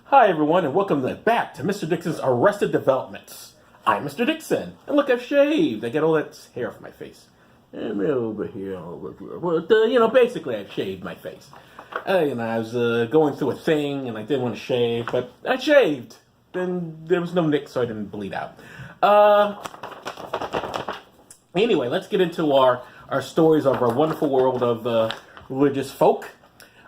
Hi everyone and welcome back to Mr. Dixon's Arrested Developments. I'm Mr. Dixon, and look, I've shaved. I got all that hair off my face. And over here, But, basically I've shaved my face. I was going through a thing and I didn't want to shave, but I shaved. Then there was no nick, so I didn't bleed out. Anyway, let's get into our stories of our wonderful world of religious folk.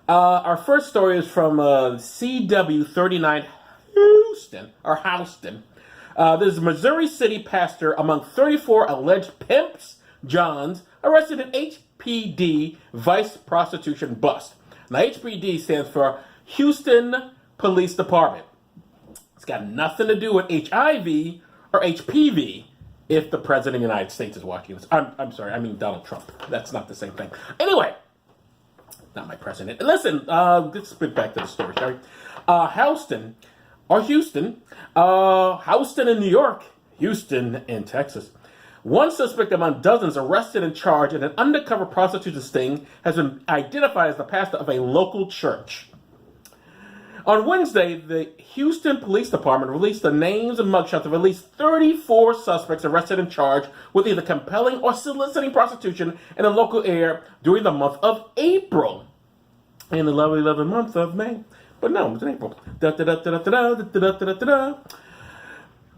Our first story is from CW39 Houston. There's a Missouri City pastor among 34 alleged pimps, Johns, arrested in HPD vice prostitution bust. Now, HPD stands for Houston Police Department. It's got nothing to do with HIV or HPV if the President of the United States is watching this. I'm sorry, I mean Donald Trump. That's not the same thing. Anyway. Not my president. Listen, let's spit back to the story, shall we? Houston in New York, Houston in Texas. One suspect among dozens arrested and charged in an undercover prostitution sting has been identified as the pastor of a local church. On Wednesday, the Houston Police Department released the names and mugshots of at least 34 suspects arrested and charged with either compelling or soliciting prostitution in a local area during the month of April. In the lovely month of May. But no, it was in April.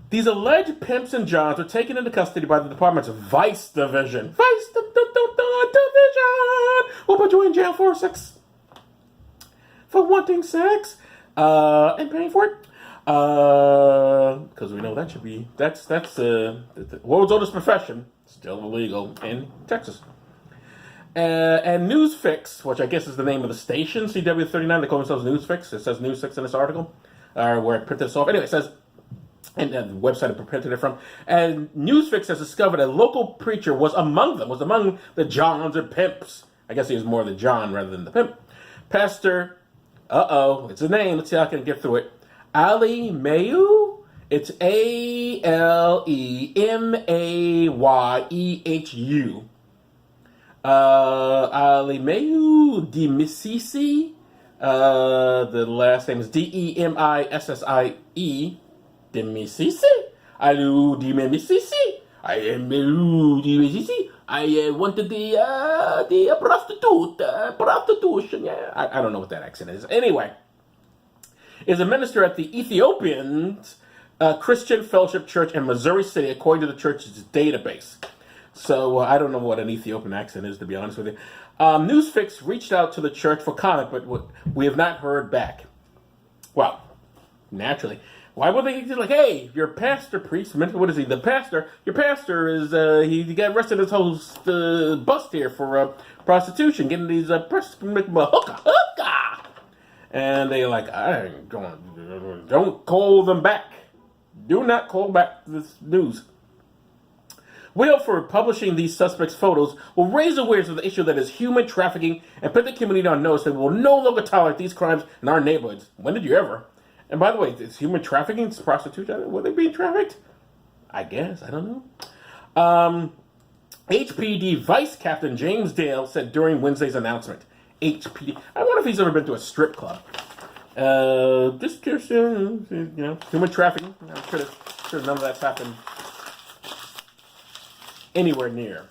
These alleged pimps and johns were taken into custody by the department's Vice Division. Division! We'll put you in jail for wanting sex. And paying for it. Because we know that's the world's oldest profession, still illegal in Texas. And Newsfix, which I guess is the name of the station, CW39, they call themselves Newsfix. It says Newsfix in this article, where I printed this off. Anyway, it says, and the website I printed it from, and Newsfix has discovered a local preacher was among the Johns or pimps. I guess he was more the John rather than the pimp. Pastor, it's a name. Let's see how I can get through it. Ali Mayu. It's ALEMAYEHU. Ali Mayu Demisisi. The last name is DEMISSIE. Demisisi. Alu Demisisi. I am Demisisi. I wanted the prostitution. Yeah, I don't know what that accent is. Anyway, is a minister at the Ethiopian Christian Fellowship Church in Missouri City, according to the church's database. So I don't know what an Ethiopian accent is, to be honest with you. Newsfix reached out to the church for comment, but we have not heard back. Well, naturally. Why would they just like, hey, your pastor, priest, what is he? The pastor, your pastor is, he got arrested his whole bust here for prostitution, getting these hookah. And they're like, don't call them back. Do not call back this news. We hope for publishing these suspects' photos will raise awareness of the issue that is human trafficking and put the community on notice that we will no longer tolerate these crimes in our neighborhoods. When did you ever? And by the way, is human trafficking, prostitution, were they being trafficked? I guess, I don't know. HPD Vice Captain James Dale said during Wednesday's announcement. HPD, I wonder if he's ever been to a strip club. Just curious, human trafficking. I'm sure none of that's happened anywhere near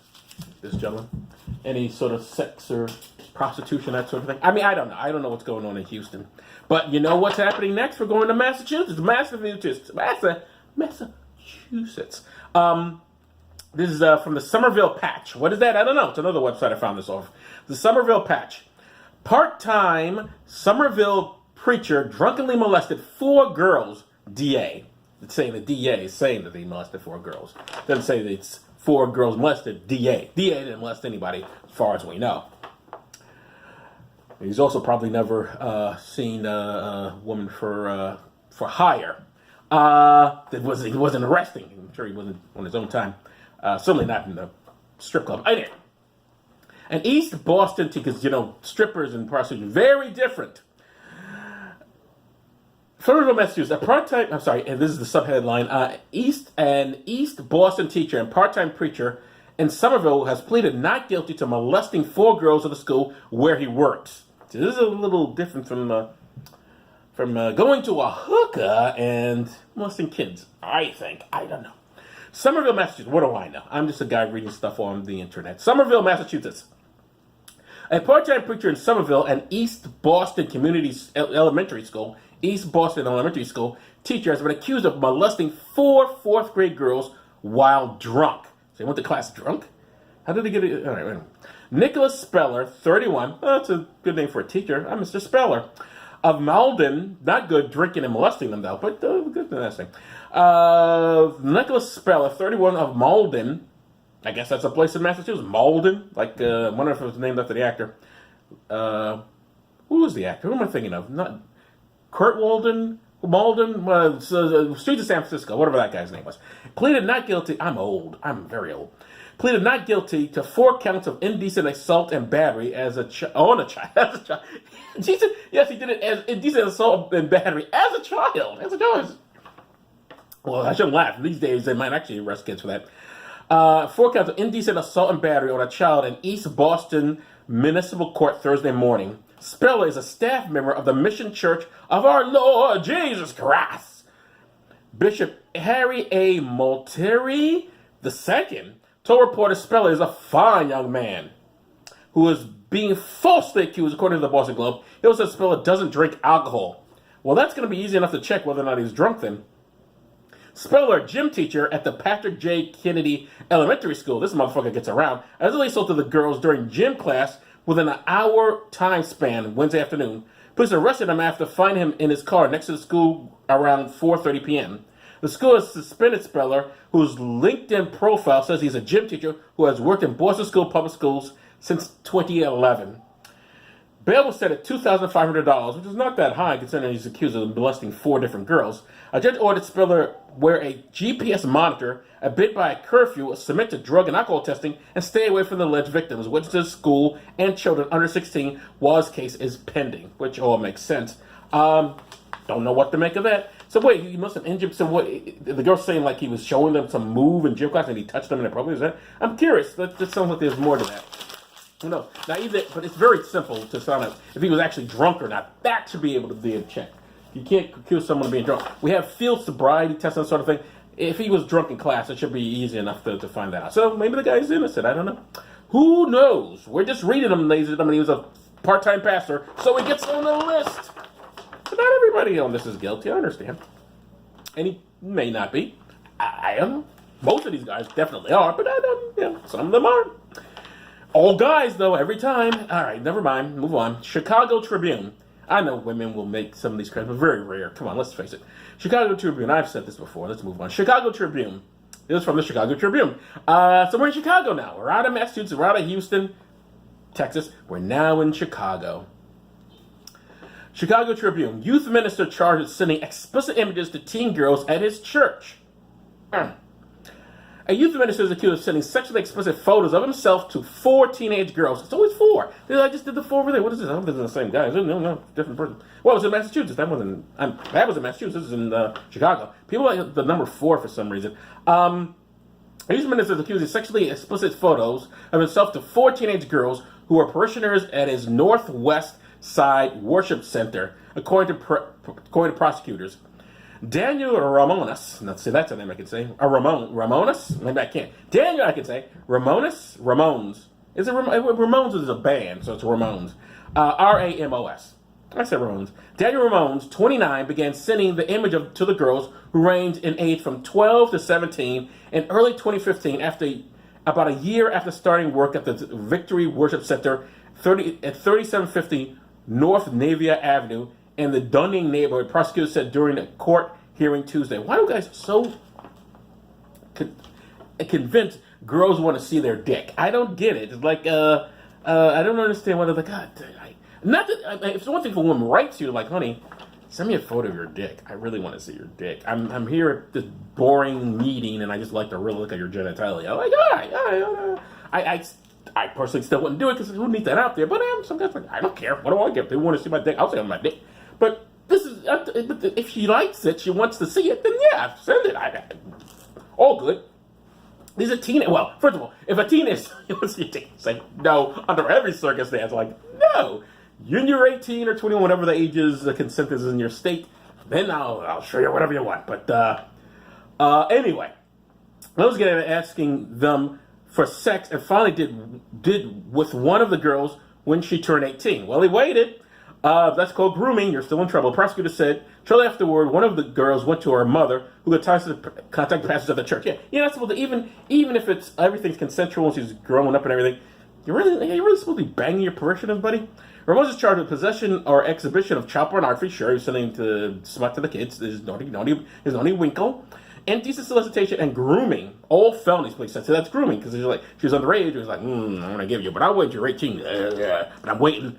this gentleman. Any sort of sex or prostitution, that sort of thing. I mean, I don't know. I don't know what's going on in Houston. But you know what's happening next? We're going to Massachusetts. Massachusetts. This is from the Somerville Patch. What is that? I don't know. It's another website I found this off. The Somerville Patch. Part-time Somerville preacher drunkenly molested 4 girls. DA. It's saying the DA is saying that he molested 4 girls. It doesn't say that it's 4 girls molested. DA. DA didn't molest anybody as far as we know. He's also probably never seen a woman for hire. He wasn't arresting. I'm sure he wasn't on his own time. Certainly not in the strip club. Anyway. And East Boston, because, strippers and prostitution, very different. Somerville, Massachusetts, and this is the subheadline, East Boston teacher and part-time preacher in Somerville has pleaded not guilty to molesting 4 girls at the school where he works. So this is a little different going to a hookah and molesting kids, I think. I don't know. Somerville, Massachusetts. What do I know? I'm just a guy reading stuff on the internet. Somerville, Massachusetts. A part-time preacher in Somerville, an East Boston Elementary School teacher has been accused of molesting 4 fourth-grade girls while drunk. So he went to class drunk? How did he get it? All right, wait. Nicholas Speller, 31. Oh, that's a good name for a teacher. I'm Mr. Speller. Of Malden, not good drinking and molesting them, though, but good molesting. Nicholas Speller, 31, of Malden. I guess that's a place in Massachusetts. Malden. Like, I wonder if it was named after the actor. Who was the actor? Who am I thinking of? Not Kurt Walden? Malden? Streets of San Francisco, whatever that guy's name was. Pleaded not guilty. I'm old. I'm very old. Pleaded not guilty to 4 counts of indecent assault and battery on a child. Jesus, yes, he did it as indecent assault and battery as a child. Well, I shouldn't laugh. These days, they might actually arrest kids for that. 4 counts of indecent assault and battery on a child in East Boston Municipal Court Thursday morning. Speller is a staff member of the Mission Church of Our Lord Jesus Christ. Bishop Harry A. Multeri II told reporters Speller is a fine young man who is being falsely accused, according to the Boston Globe. He also said Speller doesn't drink alcohol. Well, that's going to be easy enough to check whether or not he's drunk then. Speller, gym teacher at the Patrick J. Kennedy Elementary School, this motherfucker gets around, allegedly assaulted the girls during gym class within an hour time span Wednesday afternoon. Police arrested him after finding him in his car next to the school around 4:30 p.m. The school has suspended Speller, whose LinkedIn profile says he's a gym teacher who has worked in Boston School Public Schools since 2011. Bail was set at $2,500, which is not that high considering he's accused of molesting 4 different girls. A judge ordered Speller wear a GPS monitor, abide by a curfew, submit to drug and alcohol testing, and stay away from the alleged victims, witnesses, school, and children under 16 while his case is pending, which all makes sense. Don't know what to make of that. So wait, he must have injured. So what? The girl's saying like he was showing them some move in gym class and he touched them and it probably was that. I'm curious. That sounds like there's more to that. Who knows? Now but it's very simple to find out if he was actually drunk or not. That should be able to be in check. You can't accuse someone of being drunk. We have field sobriety tests and that sort of thing. If he was drunk in class, it should be easy enough to find that out. So maybe the guy's innocent. I don't know. Who knows? We're just reading him, ladies and gentlemen. He was a part-time pastor, so he gets on the list. But not everybody on this is guilty, I understand. And he may not be. I don't know. Most of these guys definitely are, but I don't, some of them aren't. All guys, though, every time. All right, never mind. Move on. Chicago Tribune. I know women will make some of these claims, but very rare. Come on, let's face it. Chicago Tribune. I've said this before. Let's move on. Chicago Tribune. This is from the Chicago Tribune. So we're in Chicago now. We're out of Massachusetts. We're out of Houston, Texas. We're now in Chicago. Chicago Tribune. Youth minister charged with sending explicit images to teen girls at his church. A youth minister is accused of sending sexually explicit photos of himself to 4 teenage girls. It's always 4. I just did the 4 over there. What is this? I don't think it's the same guy. No, different person. Well, it was in Massachusetts. That was in Massachusetts. This is in Chicago. People like the number 4 for some reason. A youth minister is accused of sexually explicit photos of himself to 4 teenage girls who were parishioners at his Northwest Side Worship Center, according to prosecutors. Daniel Ramones, let's see, that's a name I can say. Ramones? Maybe I can't. Daniel, I can say. Ramones. Is it Ramones is a band, so it's Ramones. Ramos. I said Ramones. Daniel Ramones, 29, began sending the image to the girls who ranged in age from 12 to 17 in early 2015, about a year after starting work at the Victory Worship Center at 3750 North Navia Avenue in the Dunning neighborhood, prosecutors said during a court hearing Tuesday. Why do guys so convinced girls want to see their dick? I don't get it. It's like, I don't understand why they're like, God, not that, if one thing if a woman writes you, like, honey, send me a photo of your dick. I really want to see your dick. I'm here at this boring meeting, and I just like to really look at your genitalia. I'm like, all right. I personally still wouldn't do it because who needs that out there? But some guys like, I don't care. What do I get? If they want to see my dick, I'll send them my dick. But if she likes it, she wants to see it, then yeah, send it. All good. These are teenagers. Well, first of all, if a teenager wants to see your dick, say no under every circumstance. Like, no. when you're 18 or 21, whatever the age is, the consent is in your state, then I'll show you whatever you want. But anyway, I was asking them for sex, and finally did with one of the girls when she turned 18. Well, he waited. That's called grooming. You're still in trouble. The prosecutor said, shortly afterward, one of the girls went to her mother, who could contact the pastors of the church. Yeah, you're not supposed to, even if everything's consensual and she's growing up and everything, you're really supposed to be banging your parishioners, buddy? Ramos is charged with possession or exhibition of child pornography. Sure, he's sending to smut to the kids. His naughty winkle. Indecent solicitation and grooming. All felonies, police said. So that's grooming, because she was underage. He was like, I'm going to give you, but I'll wait till you're 18. But I'm waiting.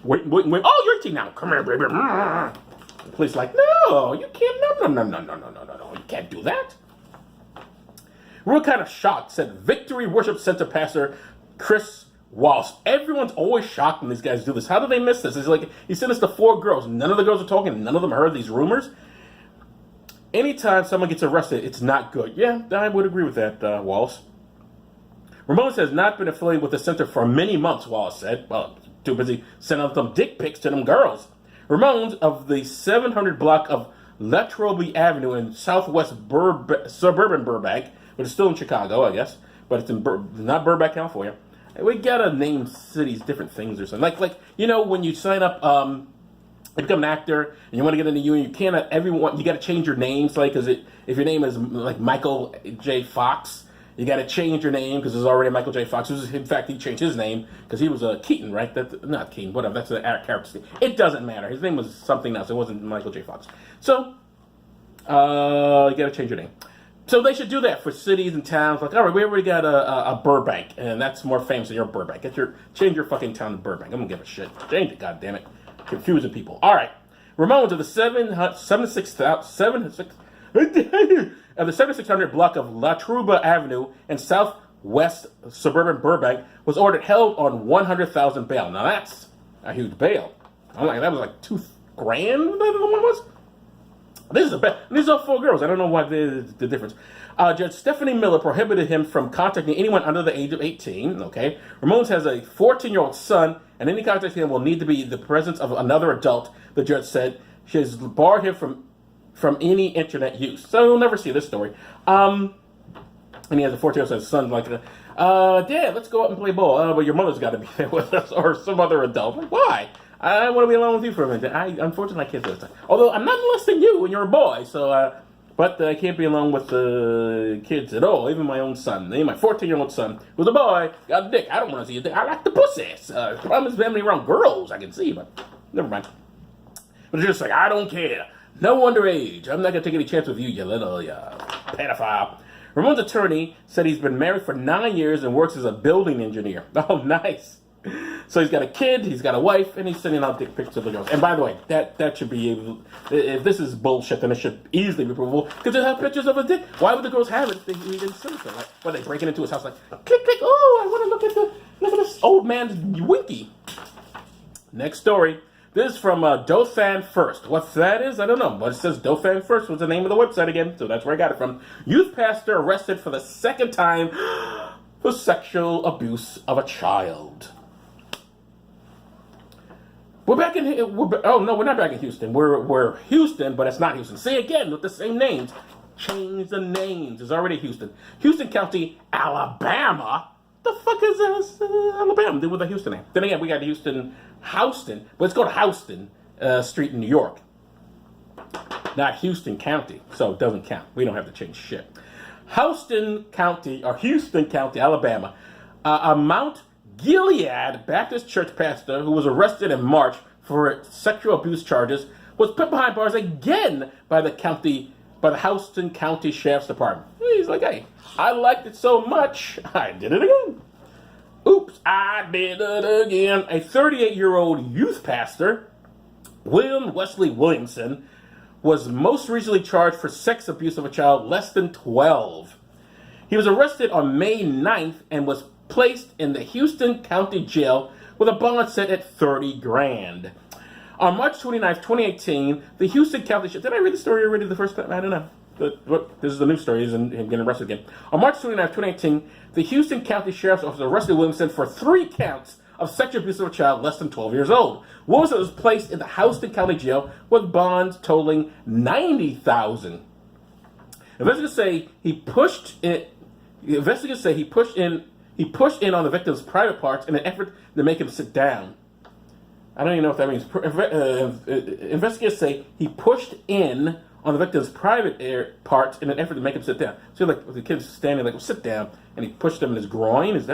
Wait. Oh, you're 18 now. Come here, baby. The police like, no, you can't. No. You can't do that. We were kind of shocked, said Victory Worship Center pastor Chris Walsh. Everyone's always shocked when these guys do this. How do they miss this? He's like, he sent us to 4 girls. None of the girls are talking. None of them heard these rumors. Anytime someone gets arrested, it's not good. Yeah, I would agree with that, Wallace. Ramones has not been affiliated with the center for many months, Wallace said. Well, too busy sending out them dick pics to them girls. Ramones of the 700 block of Latrobe Avenue in southwest suburban Burbank, but it's still in Chicago, I guess, but it's in not Burbank, California. We gotta name cities different things or something. Like when you sign up, you become an actor and you want to get into union, you can't. Everyone, you got to change your name. So because if your name is like Michael J. Fox, you got to change your name because there's already Michael J. Fox. In fact, he changed his name because he was Keaton, right? Not Keaton, whatever. That's the character. It doesn't matter. His name was something else. It wasn't Michael J. Fox. So you got to change your name. So they should do that for cities and towns. Like, all right, we already got a Burbank, and that's more famous than your Burbank. Change your fucking town to Burbank. I'm gonna give a shit. Change it, goddammit. Confusing people. All right. Ramones of the 7600 block of La Trouba Avenue in southwest suburban Burbank was ordered held on $100,000 bail. Now that's a huge bail. I'm like, that was like $2,000. Whatever the one was. These are 4 girls. I don't know what the difference. Judge Stephanie Miller prohibited him from contacting anyone under the age of 18. Okay. Ramones has a 14-year-old son, and any contact with him will need to be the presence of another adult, the judge said. She has barred him from any internet use. So you'll never see this story. And he has a 14-year-old son, like, Dad, let's go out and play ball. But your mother's got to be there with us, or some other adult. Like, why? I want to be alone with you for a minute. Unfortunately, I can't do this. Although I'm not molesting you when you're a boy, so, but I can't be alone with the kids at all, even my own son. My 14-year-old son, who's a boy, got a dick. I don't want to see a dick. I like the pussies. The problem is family around girls, I can see, but never mind. But it's just like, I don't care. No underage. I'm not going to take any chance with you, you little pedophile. Ramon's attorney said he's been married for 9 years and works as a building engineer. Oh, nice. So he's got a kid, he's got a wife, and he's sending out dick pics to the girls. And by the way, that should be able, if this is bullshit, then it should easily be provable, because they have pictures of a dick. Why would the girls have it if he didn't send it to them? Like, why are they breaking into his house like, click, click, oh, I want to look at this old man's winky. Next story. This is from Dothan First. What that is, I don't know. But it says Dothan First was the name of the website again, so that's where I got it from. Youth pastor arrested for the 2nd time for sexual abuse of a child. We're back in. Oh no, we're not back in Houston. We're Houston, but it's not Houston. Say again with the same names. Change the names. It's already Houston. Houston County, Alabama. The fuck is Alabama? With the Houston name. Then again, we got Houston, but it's called Houston Street in New York, not Houston County. So it doesn't count. We don't have to change shit. Houston County or Houston County, Alabama. A Mount Gilead Baptist church pastor who was arrested in March for sexual abuse charges was put behind bars again by the Houston County Sheriff's Department. He's like, hey, I liked it so much, I did it again. Oops, I did it again. A 38-year-old youth pastor, William Wesley Williamson, was most recently charged for sex abuse of a child less than 12. He was arrested on May 9th and was placed in the Houston County Jail with a bond set at $30,000. On March 29th, 2018, the Houston County... Did I read the story already the first time? I don't know. But this is the new story. He's getting arrested again. On March 29th, 2018, the Houston County Sheriff's Office arrested Williamson for 3 counts of sexual abuse of a child less than 12 years old. Wilson was placed in the Houston County Jail with bonds totaling $90,000. Investigators say he pushed in on the victim's private parts in an effort to make him sit down. I don't even know what that means. Investigators say he pushed in on the victim's private parts in an effort to make him sit down. So like the kid's standing like, well, sit down, and he pushed him in his groin.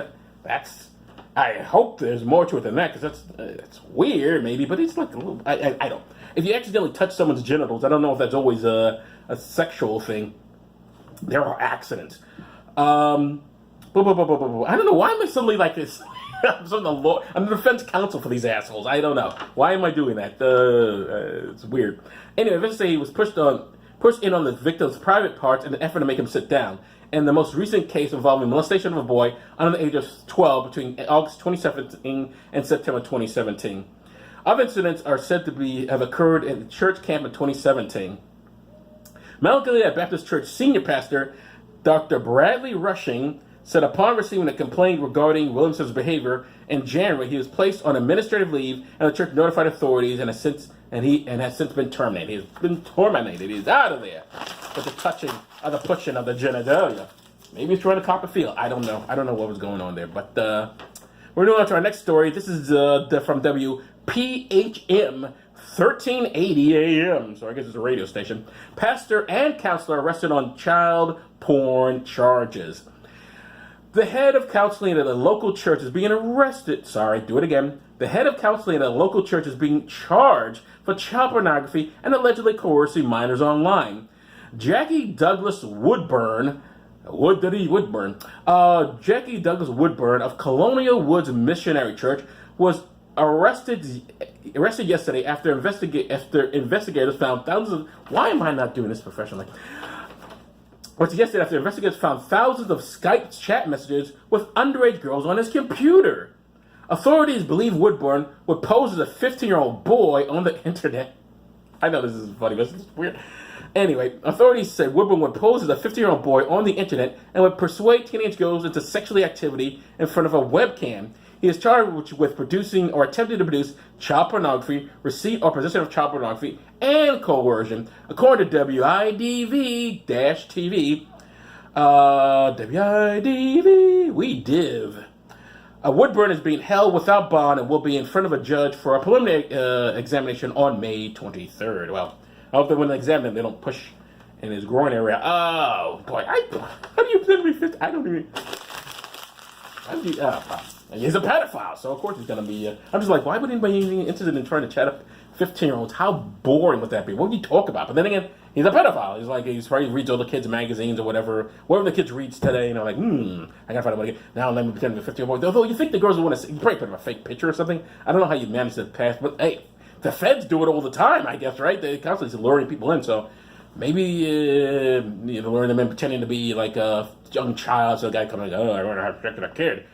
That's? I hope there's more to it than that, because that's weird, maybe. But it's like a little. I don't. If you accidentally touch someone's genitals, I don't know if that's always a sexual thing. There are accidents. I don't know, why am I suddenly like this? I'm the defense counsel for these assholes. I don't know. Why am I doing that? It's weird. Anyway, let's say he was pushed in on the victim's private parts in an effort to make him sit down. And the most recent case involving molestation of a boy under the age of 12 between August 2017 and September 2017. Other incidents are said to have occurred at the church camp in 2017. Mount Gilead Baptist Church senior pastor Dr. Bradley Rushing said upon receiving a complaint regarding Williamson's behavior in January, he was placed on administrative leave, and the church notified authorities and has since been terminated. He has been terminated. He's out of there. But the pushing of the genitalia. Maybe he's trying to cop a feel. I don't know. I don't know what was going on there. But we're moving on to our next story. This is from WPHM 1380 AM. So I guess it's a radio station. Pastor and counselor arrested on child porn charges. The head of counseling at a local church is being arrested. The head of counseling at a local church is being charged for child pornography and allegedly coercing minors online. Jackie Douglas Woodburn of Colonial Woods Missionary Church was arrested yesterday after investigators found thousands of... Why am I not doing this professionally? Yesterday after investigators found thousands of Skype chat messages with underage girls on his computer. Authorities believe Woodburn would pose as a 15-year-old boy on the internet. I know this is funny, but it's weird. Anyway, authorities said Woodburn would pose as a 15-year-old boy on the internet and would persuade teenage girls into sexual activity in front of a webcam. He is charged with producing or attempting to produce child pornography, receipt or possession of child pornography, and coercion, according to WIDV-TV. Woodburn is being held without bond and will be in front of a judge for a preliminary examination on May 23rd. Well, I hope that when they examine him, they don't push in his groin area. Oh, boy. How do you pretend to be 50? I don't even... He's a pedophile, so of course he's going to be... I'm just like, why would anybody be interested in trying to chat up 15-year-olds? How boring would that be? What would you talk about? But then again, he's a pedophile. He probably reads all the kids' magazines or whatever the kids reads today, I gotta find out now let me pretend to be a 15-year-old boy. Although you think the girls would want to see... You probably put up a fake picture or something. I don't know how you manage to pass, but hey, the feds do it all the time, I guess, right? They're constantly luring people in, so... Maybe, luring them in pretending to be like a young child, so the guy comes like, oh, I want to have sex with a kid.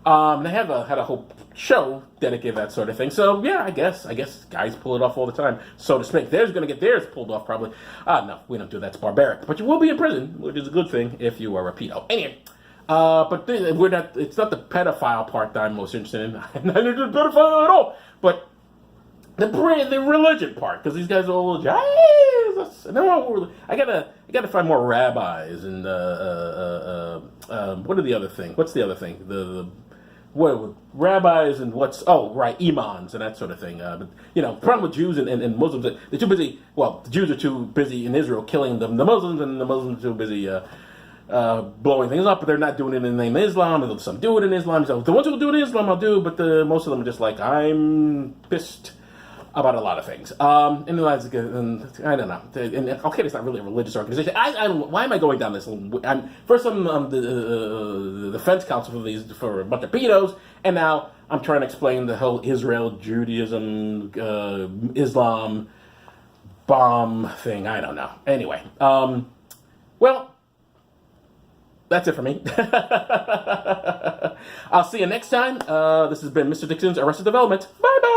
They had a whole show dedicated to that sort of thing. So, yeah, I guess guys pull it off all the time, so to speak. They're going to get theirs pulled off, probably. No, we don't do that. It's barbaric. But you will be in prison, which is a good thing if you are a pedo. Anyway, but it's not the pedophile part that I'm most interested in. I'm not interested in pedophile at all. But the religion part, because these guys are all Jesus. I gotta find more rabbis and what are the other thing? What's the other thing? What rabbis and imams and that sort of thing. But the problem with Jews and Muslims, they're too busy. Well, the Jews are too busy in Israel killing them, the Muslims, and the Muslims are too busy blowing things up. But they're not doing it in the name of Islam. And some do it in Islam. So the ones who do it in Islam, I'll do. But most of them are just like, I'm pissed about a lot of things. I don't know. And Al-Qaeda's not really a religious organization. Why am I going down this? First, I'm the defense counsel for a bunch of pedos, and now I'm trying to explain the whole Israel, Judaism, Islam bomb thing. I don't know. Anyway, well, that's it for me. I'll see you next time. This has been Mr. Dixon's Arrested Development. Bye-bye.